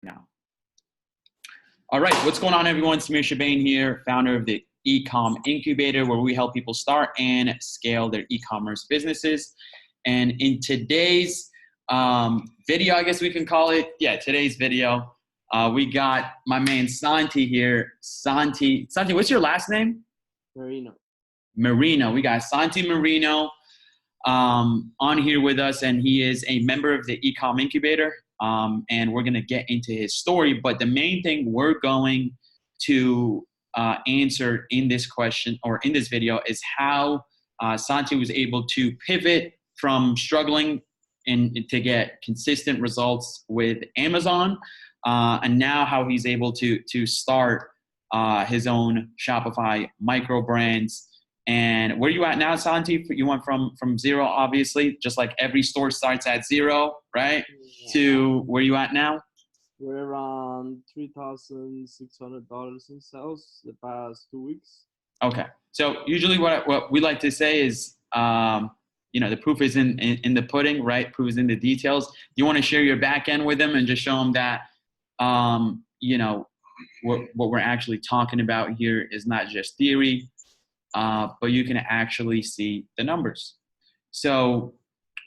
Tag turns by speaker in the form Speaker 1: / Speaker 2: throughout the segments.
Speaker 1: now. All right, what's going on, everyone? SAMIR CHIBANE here, founder of the eCom Incubator, where we help people start and scale their e-commerce businesses. And in today's video, I guess we can call it, today's video, we got my man Santi here. Santi, what's your last name? Marino. We got Santi Marino on here with us, and he is a member of the eCom Incubator. And we're going to get into his story. But the main thing we're going to answer in this question or in this video is how Santi was able to pivot from struggling and to get consistent results with Amazon, and now how he's able to start his own Shopify micro brands. And where are you at now, Santi? You went from zero, obviously, just like every store starts at zero, right? Yeah. To where you at now?
Speaker 2: We're around $3,600 in sales the past 2 weeks.
Speaker 1: Okay. So usually what we like to say is, the proof is in the pudding, right? Proof is in the details. You want to share your back end with them and just show them that, what we're actually talking about here is not just theory. But you can actually see the numbers. So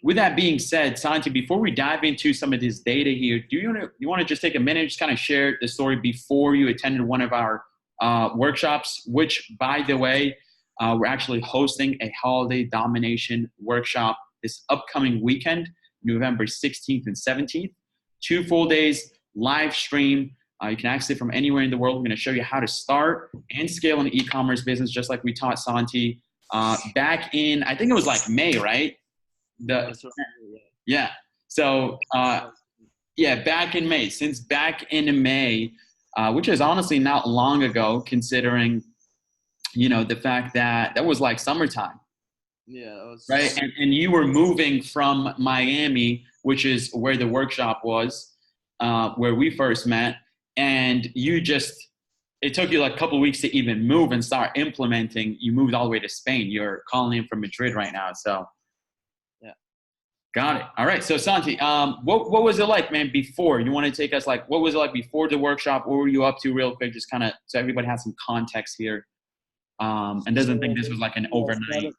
Speaker 1: with that being said, Santi, before we dive into some of this data here, you want to just take a minute, just kind of share the story before you attended one of our workshops, which, by the way, we're actually hosting a holiday domination workshop this upcoming weekend, November 16th and 17th, 2 full days, live stream. You can access it from anywhere in the world. We're going to show you how to start and scale an e-commerce business, just like we taught Santi back in, I think it was like May, right? Yeah. So, back in May. Since back in May, which is honestly not long ago, considering, the fact that was like summertime.
Speaker 2: Yeah. That was
Speaker 1: right. And you were moving from Miami, which is where the workshop was, where we first met. And it took you like a couple of weeks to even move and start implementing. You moved all the way to Spain. You're calling in from Madrid right now. So,
Speaker 2: yeah.
Speaker 1: Got it. All right. So Santi, what was it like, man, before? You want to take us what was it like before the workshop? What were you up to real quick? Just kind of, so everybody has some context here. And doesn't think this was like an overnight.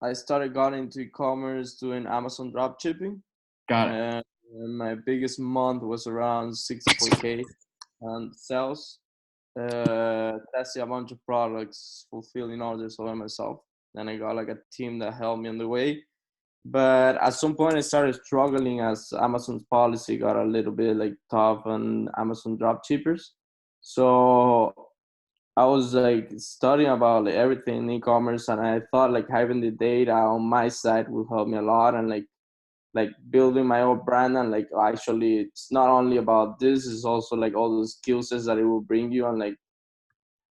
Speaker 2: I started got into e-commerce doing Amazon drop shipping.
Speaker 1: Got it.
Speaker 2: And my biggest month was around 64K on sales. Testing a bunch of products, fulfilling orders all by myself. Then I got like a team that helped me on the way. But at some point I started struggling as Amazon's policy got a little bit like tough on Amazon drop shippers. So I was like studying about like everything in e-commerce, and I thought like having the data on my side would help me a lot, and like building my own brand. And like actually it's not only about this, it's also like all the skill sets that it will bring you, and like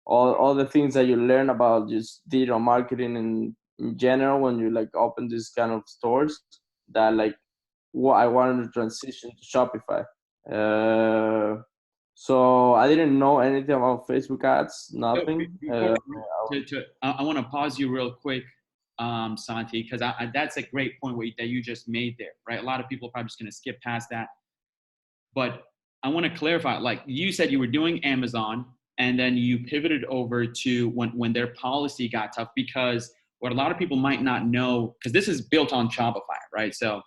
Speaker 2: all the things that you learn about just digital marketing in general when you like open this kind of stores, that like what I wanted to transition to Shopify. So I didn't know anything about Facebook ads, nothing.
Speaker 1: I want to pause you real quick, Santi, because that's a great point that you just made there, right? A lot of people are probably just going to skip past that. But I want to clarify, like you said, you were doing Amazon, and then you pivoted over to when their policy got tough, because what a lot of people might not know, because this is built on Shopify, right? So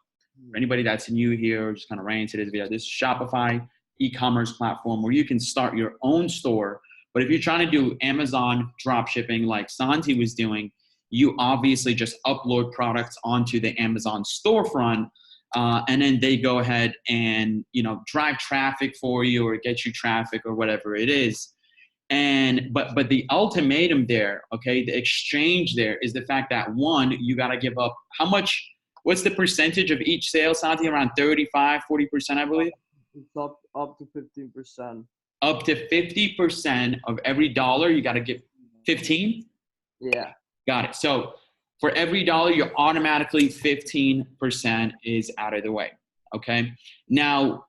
Speaker 1: for anybody that's new here, just kind of ran into this video, this Shopify e-commerce platform where you can start your own store. But if you're trying to do Amazon drop shipping like Santi was doing, you obviously just upload products onto the Amazon storefront, and then they go ahead and drive traffic for you or get you traffic or whatever it is. And but the ultimatum there, okay, the exchange there is the fact that, one, you got to give up how much? What's the percentage of each sale, Santi? Around 35, 40%, I believe.
Speaker 2: It's up to 15%.
Speaker 1: Up to 50% of every dollar, you got to give 15?
Speaker 2: Yeah.
Speaker 1: Got it. So for every dollar, you're automatically 15% is out of the way. Okay. Now,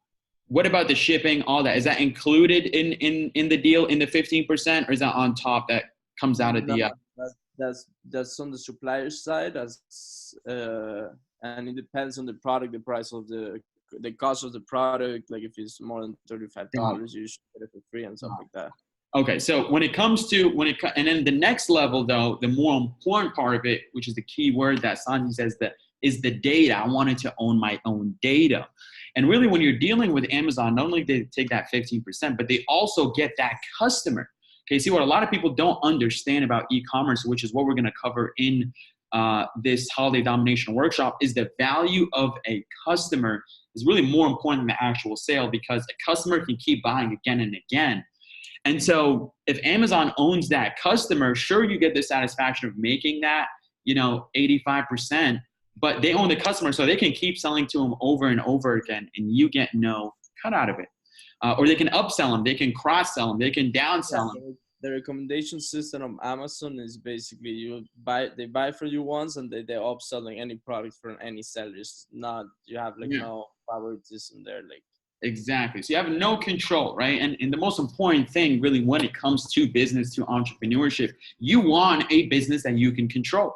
Speaker 1: what about the shipping, all that? Is that included in the deal, in the 15%, or is that on top that comes out of the?
Speaker 2: That's on the supplier side, and it depends on the product, the price of the the cost of the product. Like if it's more than $35, you should get it for free and stuff like that.
Speaker 1: Okay, so when it comes to and then the next level though, the more important part of it, which is the key word that Santi says, that is the data. I wanted to own my own data. And really when you're dealing with Amazon, not only do they take that 15%, but they also get that customer. Okay, see what a lot of people don't understand about e-commerce, which is what we're gonna cover in this holiday domination workshop, is the value of a customer is really more important than the actual sale, because a customer can keep buying again and again. And so if Amazon owns that customer, sure, you get the satisfaction of making that, 85%, but they own the customer, so they can keep selling to them over and over again, and you get no cut out of it. Or they can upsell them, they can cross-sell them, they can downsell them.
Speaker 2: The recommendation system of Amazon is basically they buy for you once, and they're upselling any product from any sellers. Not you have no favoritism there, like.
Speaker 1: Exactly. So you have no control, right? And the most important thing really when it comes to business, to entrepreneurship, you want a business that you can control.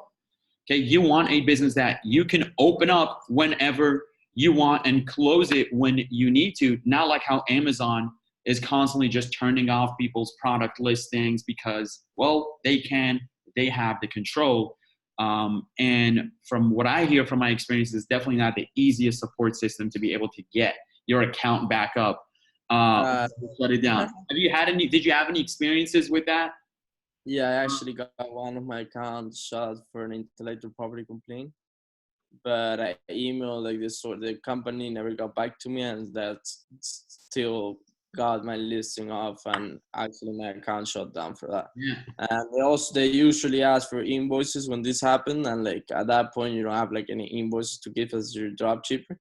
Speaker 1: Okay. You want a business that you can open up whenever you want and close it when you need to. Not like how Amazon is constantly just turning off people's product listings because, well, they have the control. And from what I hear from my experience, it's definitely not the easiest support system to be able to get your account back up, shut it down. Did you have any experiences with that?
Speaker 2: Yeah, I actually got one of my accounts shut for an intellectual property complaint, but I emailed the company never got back to me, and that still got my listing off, and actually my account shut down for that.
Speaker 1: Yeah.
Speaker 2: And they usually ask for invoices when this happened, and at that point you don't have any invoices to give as your drop shipper.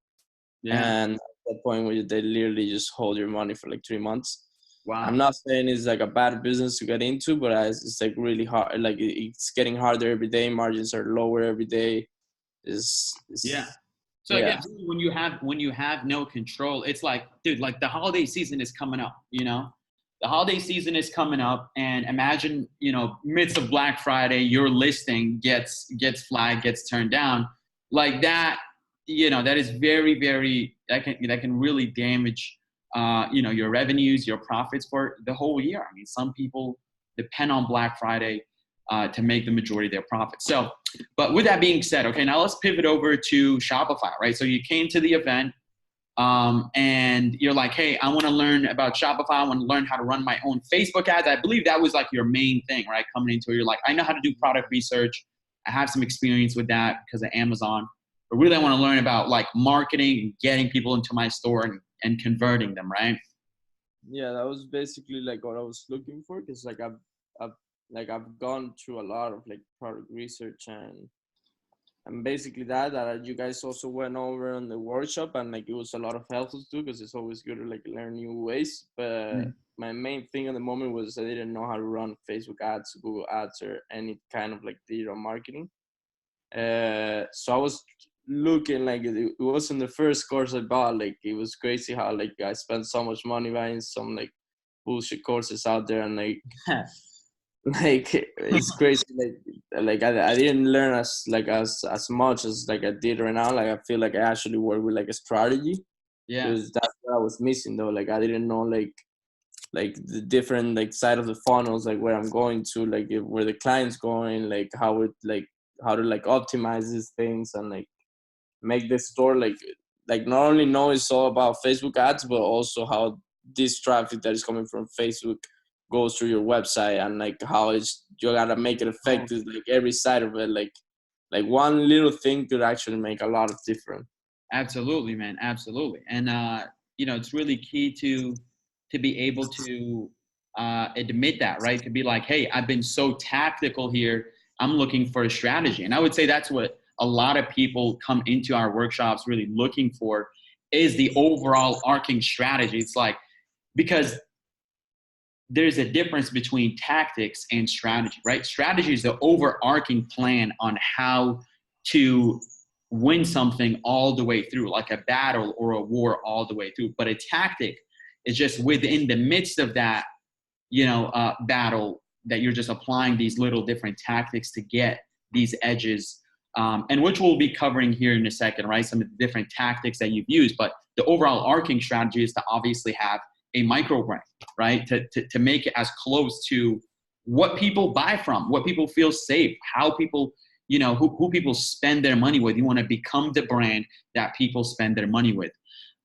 Speaker 1: Yeah.
Speaker 2: And at that point where they literally just hold your money for 3 months.
Speaker 1: Wow.
Speaker 2: I'm not saying it's a bad business to get into, but it's really hard. It's getting harder every day. Margins are lower every day.
Speaker 1: Yeah. So again, when you have no control, it's like, dude, the holiday season is coming up, The holiday season is coming up, and imagine, midst of Black Friday, your listing gets flagged, gets turned down. Like that, that is very, very, that can really damage, your revenues, your profits for the whole year. I mean, some people depend on Black Friday to make the majority of their profits. So, but with that being said, okay, now let's pivot over to Shopify, right? So you came to the event and you're like, hey, I want to learn about Shopify. I want to learn how to run my own Facebook ads. I believe that was your main thing, right? Coming into it, you're like, I know how to do product research. I have some experience with that because of Amazon. But really, I want to learn about marketing and getting people into my store and converting them, right?
Speaker 2: Yeah, that was basically what I was looking for, because I've gone through a lot of product research and basically that you guys also went over on the workshop, and it was a lot of helpful too, because it's always good to learn new ways. But my main thing at the moment was I didn't know how to run Facebook ads, Google ads, or any kind of digital marketing. So I was looking it wasn't the first course I bought. It was crazy how I spent so much money buying some bullshit courses out there, and it's crazy. I didn't learn as much as I did right now. I feel I actually work with a strategy.
Speaker 1: Yeah,
Speaker 2: because that's what I was missing though. I didn't know the different side of the funnels, where I'm going to, where the client's going, how it how to optimize these things and make the store not only know it's all about Facebook ads, but also how this traffic that is coming from Facebook goes through your website, and how you gotta make it effective, every side of it, one little thing could actually make a lot of difference.
Speaker 1: Absolutely, man, absolutely. And it's really key to be able to admit that, right? To be like, hey, I've been so tactical here, I'm looking for a strategy. And I would say that's what a lot of people come into our workshops really looking for, is the overall arcing strategy. It's because there's a difference between tactics and strategy, right? Strategy is the overarching plan on how to win something all the way through, like a battle or a war all the way through. But a tactic is just within the midst of that, battle, that you're just applying these little different tactics to get these edges and which we'll be covering here in a second, right? Some of the different tactics that you've used, but the overall arcing strategy is to obviously have a micro brand, right? To make it as close to what people buy from, what people feel safe, how people, who people spend their money with. You want to become the brand that people spend their money with.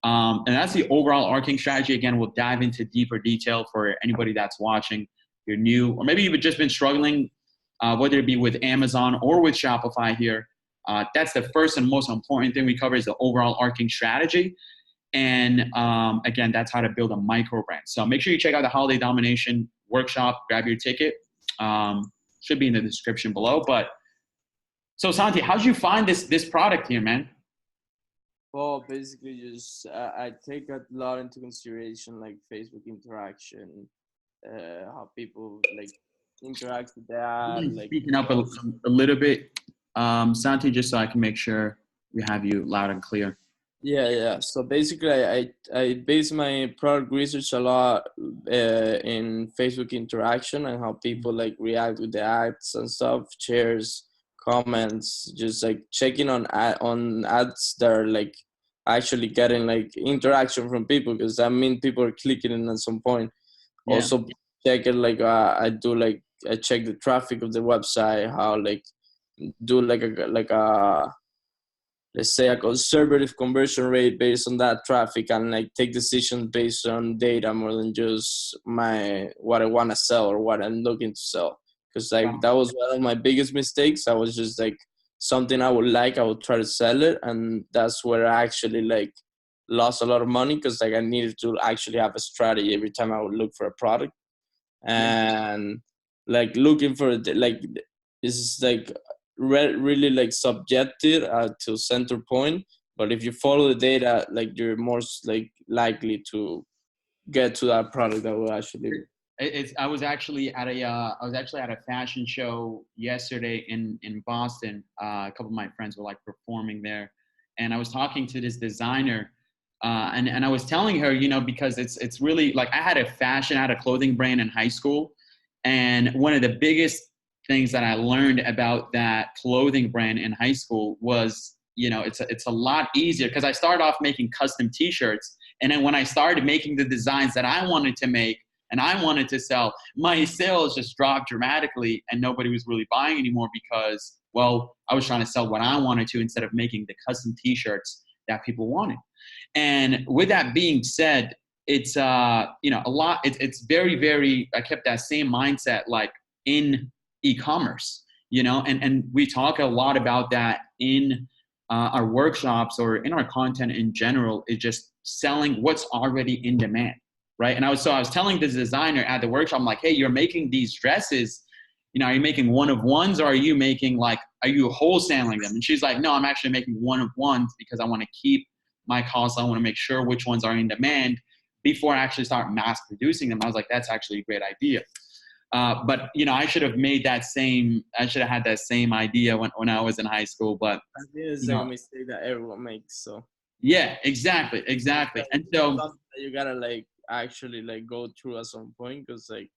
Speaker 1: And that's the overall arcing strategy. Again, we'll dive into deeper detail for anybody that's watching. You're new, or maybe you've just been struggling, whether it be with Amazon or with Shopify here. That's the first and most important thing we cover is the overall arcing strategy. And again, that's how to build a micro brand. So make sure you check out the Holiday Domination workshop, grab your ticket. Should be in the description below. But so Santi, how did you find this product here, man?
Speaker 2: Well, basically just I take a lot into consideration, like Facebook interaction, how people like interact with that. Like
Speaker 1: speaking up a little bit, Santi, just so I can make sure we have you loud and clear.
Speaker 2: Yeah. So basically, I base my product research a lot in Facebook interaction and how people like react with the ads and stuff, shares, comments, just like checking on ads that are like actually getting like interaction from people, because that means people are clicking in at some point.
Speaker 1: Yeah.
Speaker 2: Also check it like I check the traffic of the website, how like do like a let's say a conservative conversion rate based on that traffic, and like take decisions based on data more than just what I want to sell or what I'm looking to sell. Because like that was one of my biggest mistakes. I was just like something I would try to sell it, and that's where I actually like lost a lot of money, because like I needed to actually have a strategy every time I would look for a product, and like looking for like it's like really like subjective to center point. But if you follow the data, like you're more like likely to get to that product that will actually.
Speaker 1: I was actually at a fashion show yesterday in Boston. A couple of my friends were like performing there, and I was talking to this designer, and I was telling her, because it's really like I had a clothing brand in high school, and one of the biggest things that I learned about that clothing brand in high school was, it's a lot easier, because I started off making custom T-shirts, and then when I started making the designs that I wanted to make and I wanted to sell, my sales just dropped dramatically, and nobody was really buying anymore because, well, I was trying to sell what I wanted to instead of making the custom T-shirts that people wanted. And with that being said, it's a lot. It's very, very. I kept that same mindset like in e-commerce, and we talk a lot about that in our workshops or in our content in general, is just selling what's already in demand, right? And I was telling this designer at the workshop, I'm like, hey, you're making these dresses, are you making one of ones, or are you wholesaling them? And she's like, no, I'm actually making one of ones because I want to keep my costs. I want to make sure which ones are in demand before I actually start mass producing them. I was like, that's actually a great idea. But I should have had that same idea when I was in high school. But
Speaker 2: I think it's a mistake that everyone makes. So
Speaker 1: yeah, exactly. And so
Speaker 2: you gotta like actually like go through at some point, because like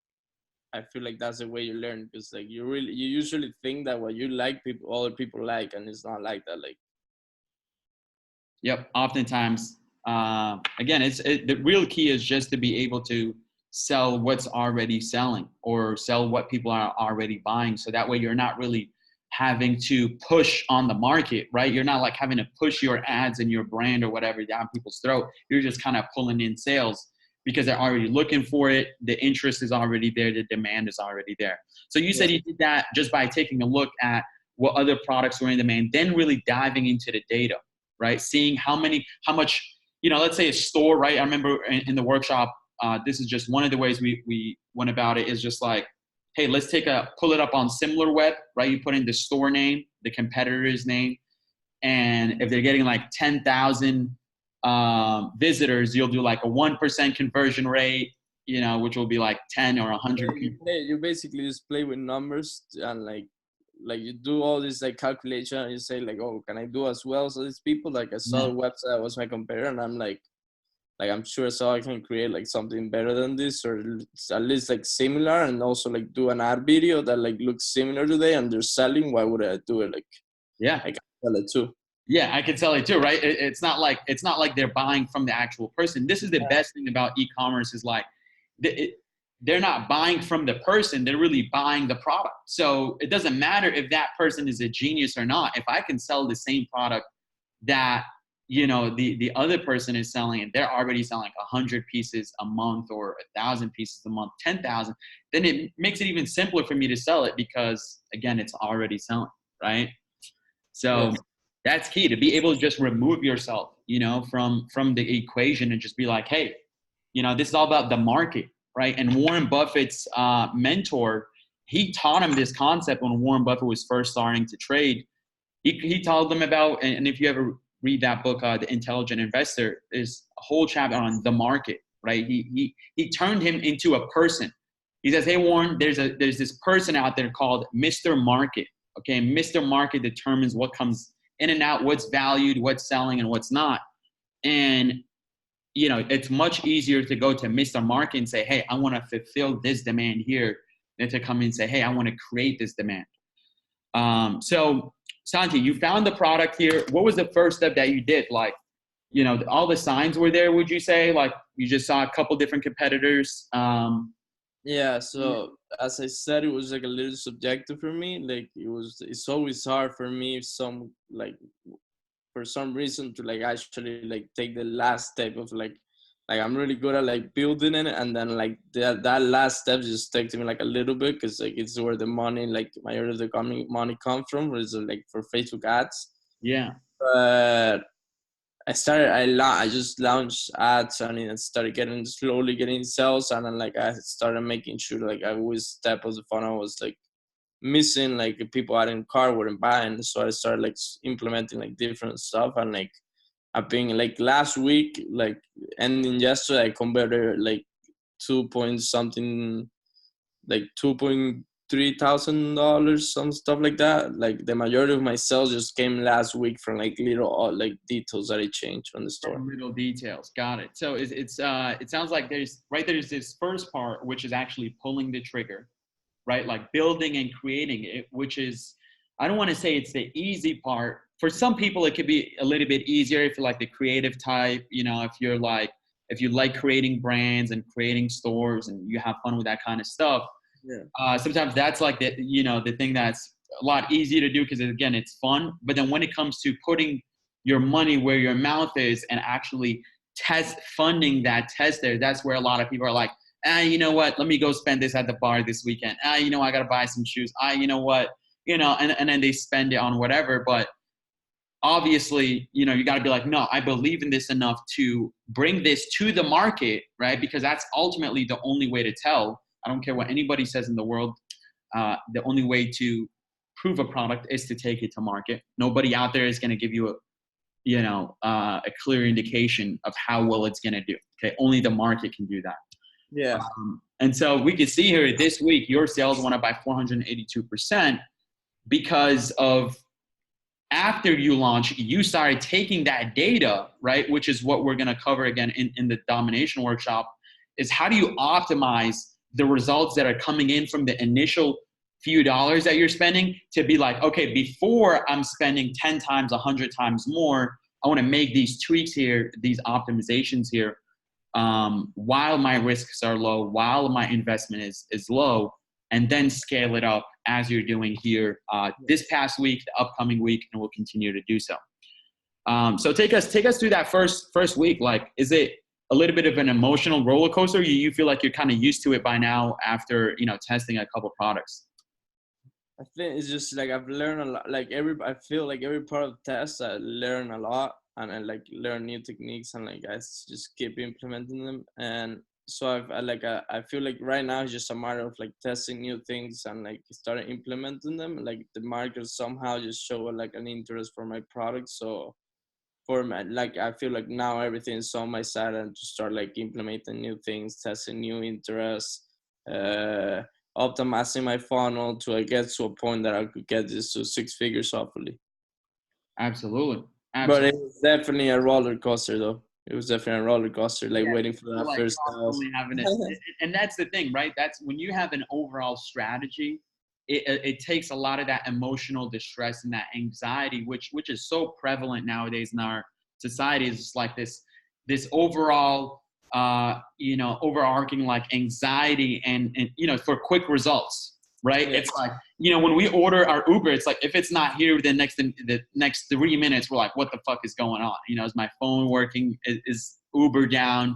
Speaker 2: I feel like that's the way you learn, because like you usually think that what you like other people like, and it's not like that. Like,
Speaker 1: yep, oftentimes again, the real key is just to be able to sell what's already selling, or sell what people are already buying. So that way you're not really having to push on the market, right? You're not like having to push your ads and your brand or whatever down people's throat. You're just kind of pulling in sales because they're already looking for it. The interest is already there. The demand is already there. So you said you did that just by taking a look at what other products were in demand, then really diving into the data, right? Seeing how much, let's say a store, right? I remember in the workshop, this is just one of the ways we went about it, is just like, hey, let's pull it up on SimilarWeb, right? You put in the store name, the competitor's name, and if they're getting like 10,000 visitors, you'll do like a 1% conversion rate, which will be like 10 or 100 people.
Speaker 2: You basically just play with numbers, and like you do all this like calculation, and you say like, oh, can I do as well? So these people, like I saw the website, I was my competitor, and I'm like I'm sure so I can create like something better than this, or at least like similar, and also like do an ad video that like looks similar to they, and they're selling. Why would I do it? Like,
Speaker 1: Yeah.
Speaker 2: I can sell it too.
Speaker 1: Yeah, I can sell it too, right? It's not like they're buying from the actual person. This is the best thing about e-commerce is like they're not buying from the person, they're really buying the product. So it doesn't matter if that person is a genius or not. If I can sell the same product that the other person is selling, and they're already selling like 100 pieces a month or 1,000 pieces a month, 10,000, then it makes it even simpler for me to sell it because again, it's already selling, right? So that's key, to be able to just remove yourself, from the equation and just be like, hey, this is all about the market, right? And Warren Buffett's mentor, he taught him this concept when Warren Buffett was first starting to trade. He told them about, and if you ever read that book, The Intelligent Investor, there's a whole chapter on the market, right? He turned him into a person. He says, hey, Warren, there's this person out there called Mr. Market. Okay, Mr. Market determines what comes in and out, what's valued, what's selling, and what's not. And it's much easier to go to Mr. Market and say, hey, I want to fulfill this demand here, than to come in and say, hey, I want to create this demand. So Santi, you found the product here. What was the first step that you did? Like, all the signs were there, would you say? Like, you just saw a couple different competitors?
Speaker 2: Yeah, so as I said, it was like a little subjective for me. Like it's always hard for me for some reason to like actually like take the last step of like I'm really good at like building it, and then like that last step just takes me like a little bit, because like it's where the money, like majority of the money comes from, is like for Facebook ads.
Speaker 1: Yeah.
Speaker 2: But I just launched ads, and it started slowly getting sales, and then like I started making sure like I always step of the funnel was like missing, like people out in car weren't buying. So I started like implementing like different stuff, and like I've been like last week, like ending yesterday, I converted like 2.3 thousand, some stuff like that. Like the majority of my sales just came last week from like little like details that I changed on the store.
Speaker 1: Little details. Got it. So it sounds like there's this first part, which is actually pulling the trigger, right? Like building and creating it, which is, I don't want to say it's the easy part. For some people, it could be a little bit easier if you're like the creative type, if you like creating brands and creating stores and you have fun with that kind of stuff.
Speaker 2: Yeah.
Speaker 1: Sometimes that's like the thing that's a lot easier to do because again, it's fun. But then when it comes to putting your money where your mouth is and actually funding that test there, that's where a lot of people are like, you know what, let me go spend this at the bar this weekend. I got to buy some shoes. You know what, and then they spend it on whatever. But obviously, you got to be like, no, I believe in this enough to bring this to the market, right? Because that's ultimately the only way to tell. I don't care what anybody says in the world. The only way to prove a product is to take it to market. Nobody out there is going to give you a clear indication of how well it's going to do. Okay, only the market can do that.
Speaker 2: Yeah.
Speaker 1: And so we can see here this week, your sales went up by 482% because of, after you launch, you started taking that data, right? Which is what we're going to cover again in the domination workshop, is how do you optimize the results that are coming in from the initial few dollars that you're spending to be like, okay, before I'm spending 10 times, 100 times more, I want to make these tweaks here, these optimizations here, while my risks are low, while my investment is low, and then scale it up as you're doing here this past week, the upcoming week, and we'll continue to do so. So take us through that first week. Like, is it a little bit of an emotional roller coaster? You feel like you're kind of used to it by now after testing a couple products?
Speaker 2: I think it's just like I've learned a lot. Like I feel like every part of the test I learn a lot, and I like learn new techniques, and like I just keep implementing them. And so I feel like right now it's just a matter of like testing new things and like starting implementing them. Like the market somehow just show like an interest for my product. So for me, like I feel like now everything's on my side, and to start like implementing new things, testing new interests, optimizing my funnel to get to a point that I could get this to 6 figures hopefully.
Speaker 1: Absolutely.
Speaker 2: But it was definitely a roller coaster though. It was definitely a roller coaster, like waiting for that
Speaker 1: like
Speaker 2: first sales.
Speaker 1: having it. And that's the thing, right? That's when you have an overall strategy, it takes a lot of that emotional distress and that anxiety, which is so prevalent nowadays in our society. Is just like this overall, overarching like anxiety and for quick results, right?
Speaker 2: Yeah.
Speaker 1: It's like, when we order our Uber, it's like, if it's not here within the next 3 minutes, we're like, what the fuck is going on? Is my phone working? Is Uber down?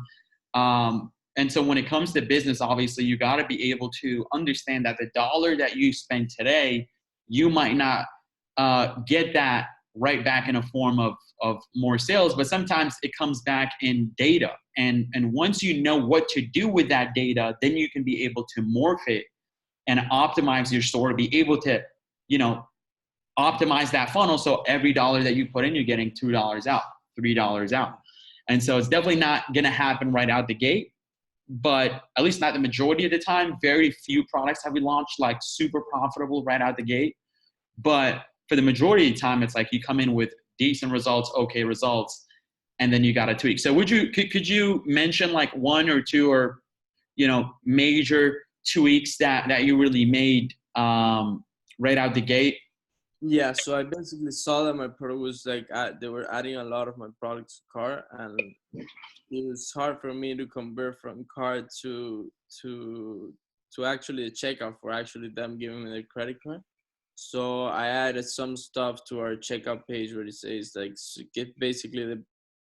Speaker 1: And so when it comes to business, obviously you got to be able to understand that the dollar that you spend today, you might not get that right back in a form of more sales, but sometimes it comes back in data. And once you know what to do with that data, then you can be able to morph it and optimize your store to be able to, optimize that funnel. So every dollar that you put in, you're getting $2 out, $3 out. And so it's definitely not going to happen right out the gate, but at least not the majority of the time. Very few products have we launched like super profitable right out the gate. But for the majority of the time, it's like you come in with decent results, okay results, and then you got to tweak. So could you mention like one or two or, major tweaks that you really made right out the gate?
Speaker 2: Yeah, so I basically saw that my product was like they were adding a lot of my products to cart, and it was hard for me to convert from cart to actually a checkout for actually them giving me their credit card. So I added some stuff to our checkout page where it says like get basically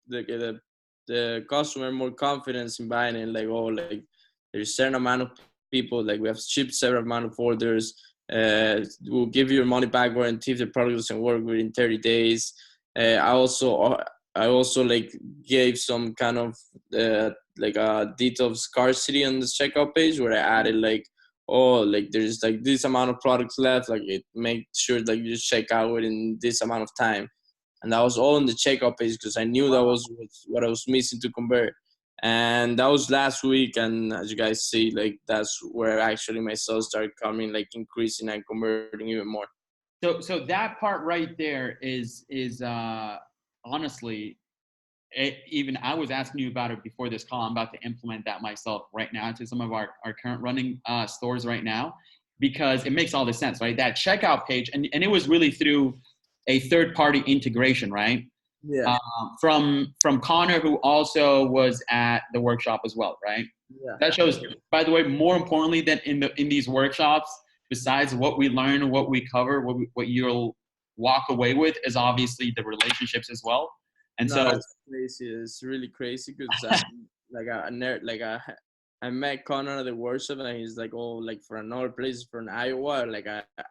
Speaker 2: the customer more confidence in buying it. Like, oh, like there's a certain amount of people, like we have shipped several amount of orders. We'll give you your money back guarantee if the product doesn't work within 30 days. I also like gave some kind of like a detail of scarcity on the checkout page where I added like, oh, like there's like this amount of products left, like it make sure that you just check out within this amount of time. And that was all on the checkout page because I knew that was what I was missing to convert. And that was last week, and as you guys see, like that's where actually my sales started coming, like increasing and converting even more.
Speaker 1: So that part right there is honestly, even I was asking you about it before this call. I'm about to implement that myself right now to some of our current running stores right now, because it makes all the sense, right? That checkout page, and it was really through a third-party integration, right?
Speaker 2: Yeah.
Speaker 1: From Connor, who also was at the workshop as well, right?
Speaker 2: Yeah.
Speaker 1: That shows, by the way, more importantly than in these workshops, besides what we learn, what we cover, what you'll walk away with, is obviously the relationships as well. And
Speaker 2: no,
Speaker 1: so
Speaker 2: that's crazy. It's really crazy because I met Connor at the workshop, and he's like, oh, like for another place from Iowa, like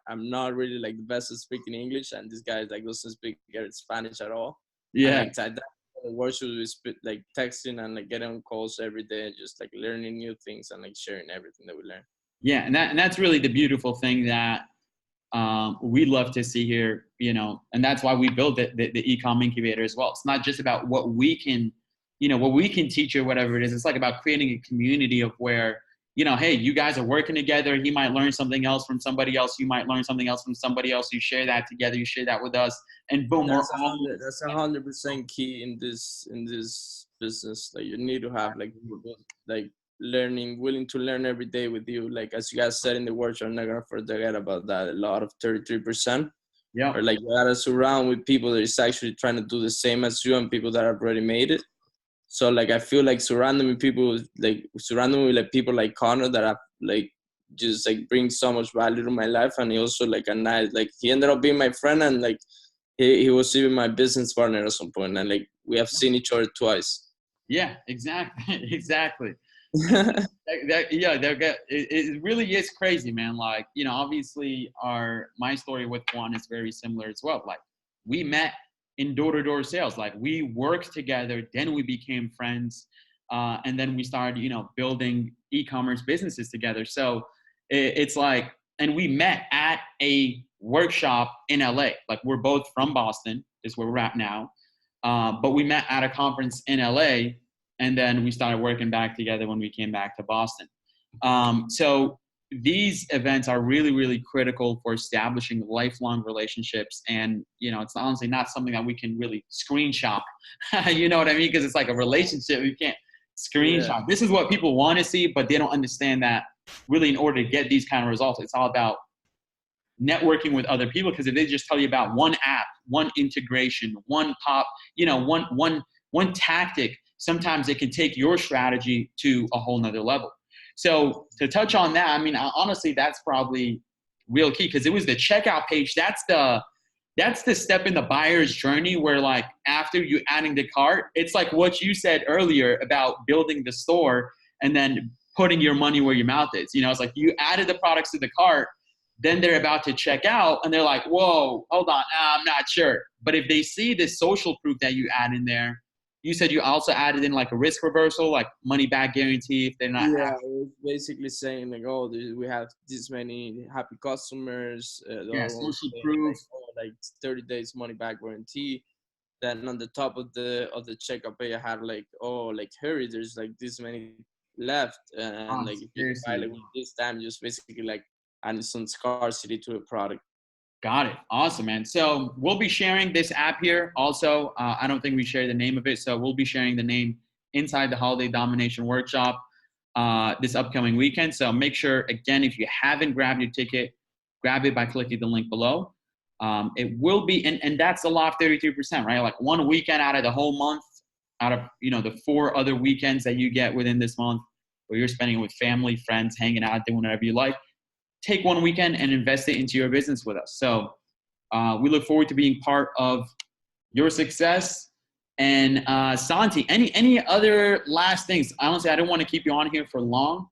Speaker 2: I'm not really like the best at speaking English, and this guy like doesn't speak Spanish at all.
Speaker 1: yeah.
Speaker 2: And like the workshop we like texting and like getting on calls every day, just like learning new things and like sharing everything that we learn.
Speaker 1: Yeah, and that's really the beautiful thing that we love to see here, and that's why we build the e-com incubator as well. It's not just about what we can, what we can teach you, whatever it is. It's like about creating a community of where, hey, you guys are working together. He might learn something else from somebody else. You might learn something else from somebody else. You share that together. You share that with us, and boom,
Speaker 2: that's 100% key in this business. Like you need to have like people like willing to learn every day with you. Like as you guys said in the workshop, I'm not gonna forget about that. A lot of 33%.
Speaker 1: Yeah.
Speaker 2: Or like you gotta surround with people that is actually trying to do the same as you and people that have already made it. So like I feel like surrounding with people like people like Connor that have like just like bring so much value to my life, and he also like he ended up being my friend, and like he was even my business partner at some point, and like we have seen each other twice.
Speaker 1: Yeah, exactly. Exactly. It really is crazy, man. Like, obviously my story with Juan is very similar as well. Like we met in door-to-door sales. Like we worked together, then we became friends. And then we started, building e-commerce businesses together. So it's like, and we met at a workshop in LA. Like we're both from Boston, is where we're at now. But we met at a conference in LA, and then we started working back together when we came back to Boston. So these events are really, really critical for establishing lifelong relationships. And, it's honestly not something that we can really screenshot. You know what I mean? Because it's like a relationship. You can't screenshot. Yeah. This is what people want to see, but they don't understand that really in order to get these kind of results, it's all about networking with other people, because if they just tell you about one app, one integration, one pop, one tactic, sometimes it can take your strategy to a whole nother level. So to touch on that, I mean, honestly, that's probably real key, because it was the checkout page. That's the step in the buyer's journey where, like, after you adding the cart, it's like what you said earlier about building the store and then putting your money where your mouth is. It's like you added the products to the cart, then they're about to check out and they're like, whoa, hold on, I'm not sure. But if they see this social proof that you add in there, you said you also added in like a risk reversal, like money back guarantee if they're not happy.
Speaker 2: Yeah, it was basically saying like, oh, we have this many happy customers.
Speaker 1: Social proof.
Speaker 2: Like 30 days money back guarantee. Then on the top of the checkout page, I had like, oh, like hurry, there's like this many left, and like if you buy like this time, just basically like adding some scarcity to a product.
Speaker 1: Got it. Awesome, man. So we'll be sharing this app here. Also, I don't think we share the name of it. So we'll be sharing the name inside the Holiday Domination Workshop this upcoming weekend. So make sure, again, if you haven't grabbed your ticket, grab it by clicking the link below. It will be, and that's a lot, 33%, right? Like one weekend out of the whole month, out of, the 4 other weekends that you get within this month where you're spending with family, friends, hanging out, doing whatever you like. Take one weekend and invest it into your business with us. So we look forward to being part of your success. And Santi, any other last things? Honestly, I don't want to keep you on here for long.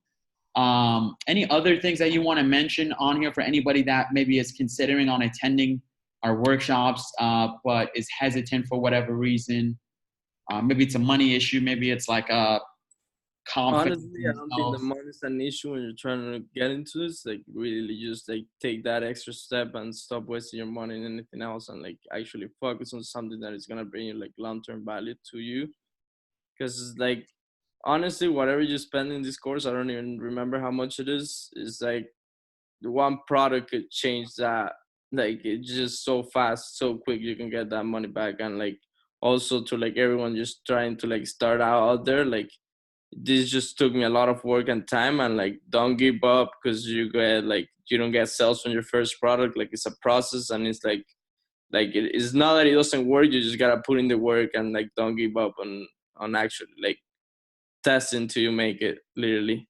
Speaker 1: Any other things that you want to mention on here for anybody that maybe is considering on attending our workshops, but is hesitant for whatever reason? Maybe it's a money issue. Maybe it's like a confidence.
Speaker 2: Honestly, I don't think the money is an issue when you're trying to get into this. Like, really just like take that extra step and stop wasting your money on anything else, and like actually focus on something that is gonna bring you like long-term value to you. Because like honestly, whatever you spend in this course, I don't even remember how much it is. It's like the one product could change that. Like it's just so fast, so quick. You can get that money back, and like also to like everyone just trying to like start out there, like. This just took me a lot of work and time, and like don't give up because you don't get sales from your first product. Like it's a process, and it's like it's not that it doesn't work. You just gotta put in the work and like don't give up on actually like testing till you make it, literally.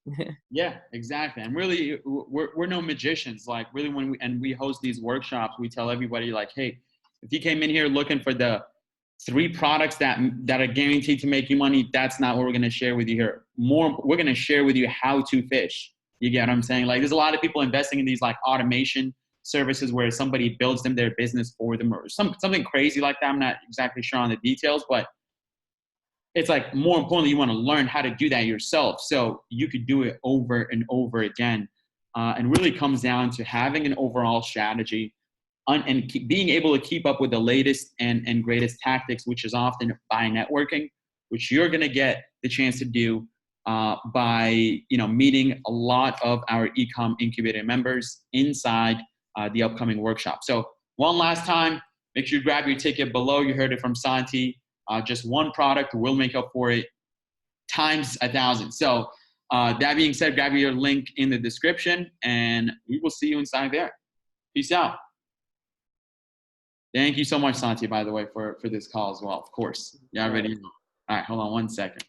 Speaker 1: Yeah, exactly. And really, we're no magicians. Like really, when we host these workshops, we tell everybody like, hey, if you came in here looking for the 3 products that are guaranteed to make you money, that's not what we're going to share with you here. We're going to share with you how to fish. You get what I'm saying? Like there's a lot of people investing in these like automation services where somebody builds them their business for them or something crazy like that. I'm not exactly sure on the details, but it's like more importantly, you want to learn how to do that yourself so you could do it over and over again. And really comes down to having an overall strategy, and being able to keep up with the latest and greatest tactics, which is often by networking, which you're going to get the chance to do by meeting a lot of our eCom incubator members inside the upcoming workshop. So one last time, make sure you grab your ticket below. You heard it from Santi. Just one product will make up for it times 1,000. So that being said, grab your link in the description, and we will see you inside there. Peace out. Thank you so much, Santi, by the way, for this call as well, of course. You already know. All right, hold on one second.